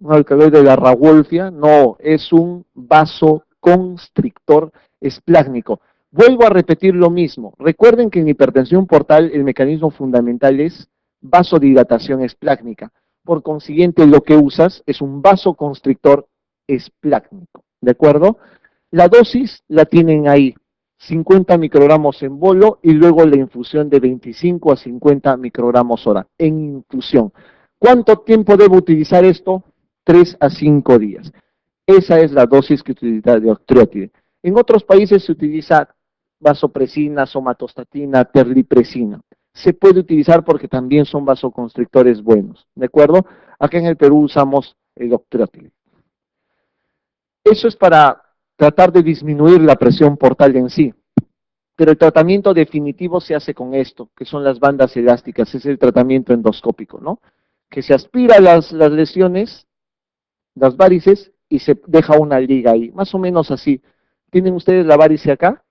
Un alcaloide de la rauwolfia, no, es un vasoconstrictor esplácnico. Vuelvo a repetir lo mismo. Recuerden que en hipertensión portal el mecanismo fundamental es vasodilatación esplácnica. Por consiguiente, lo que usas es un vasoconstrictor esplácnico. ¿De acuerdo? La dosis la tienen ahí, 50 microgramos en bolo y luego la infusión de 25 a 50 microgramos hora en infusión. ¿Cuánto tiempo debo utilizar esto? 3 a 5 días. Esa es la dosis que utiliza de octreotide. En otros países se utiliza vasopresina, somatostatina, terlipresina. Se puede utilizar porque también son vasoconstrictores buenos, ¿de acuerdo? Acá en el Perú usamos el octreotide. Eso es para tratar de disminuir la presión portal en sí. Pero el tratamiento definitivo se hace con esto, que son las bandas elásticas, es el tratamiento endoscópico, ¿no? Que se aspira las lesiones, las varices, y se deja una liga ahí, más o menos así. ¿Tienen ustedes la varice acá?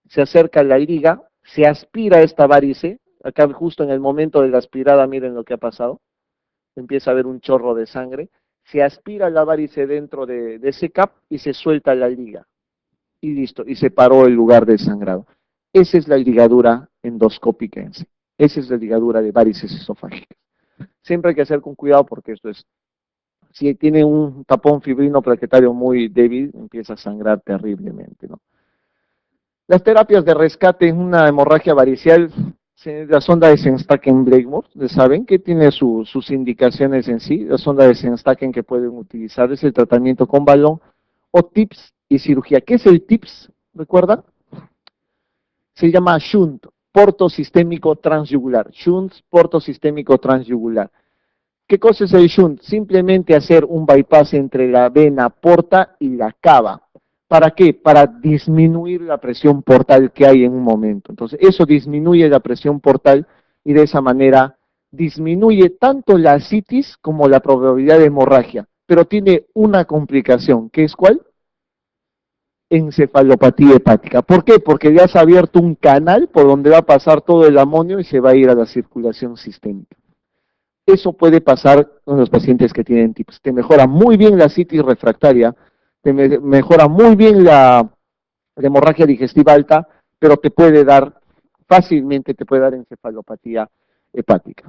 Se acerca la liga, se aspira esta varice, acá justo en el momento de la aspirada, miren lo que ha pasado, empieza a haber un chorro de sangre, se aspira la varice dentro de ese cap y se suelta la liga. y listo, y se paró el lugar del sangrado. Esa es la ligadura endoscópica en sí. Esa es la ligadura de varices esofágicas. Siempre hay que hacer con cuidado porque esto es, si tiene un tapón fibrino plaquetario muy débil, empieza a sangrar terriblemente, ¿no? Las terapias de rescate en una hemorragia varicial, la sonda de Sengstaken-Blakemore, ¿saben? Que tiene sus indicaciones en sí. La sonda de Sengstaken que pueden utilizar es el tratamiento con balón o TIPS y cirugía. ¿Qué es el TIPS? ¿Recuerdan? Se llama shunt, porto sistémico transyugular. Shunt, porto sistémico transyugular. ¿Qué cosa es el shunt? Simplemente hacer un bypass entre la vena porta y la cava. ¿Para qué? Para disminuir la presión portal que hay en un momento. Entonces, eso disminuye la presión portal y de esa manera disminuye tanto la ascitis como la probabilidad de hemorragia. Pero tiene una complicación, ¿que es cuál? Encefalopatía hepática. ¿Por qué? Porque ya se ha abierto un canal por donde va a pasar todo el amonio y se va a ir a la circulación sistémica. Eso puede pasar con los pacientes que tienen TIPS. Te mejora muy bien la citis refractaria, mejora muy bien la hemorragia digestiva alta, pero te puede dar, fácilmente te puede dar encefalopatía hepática.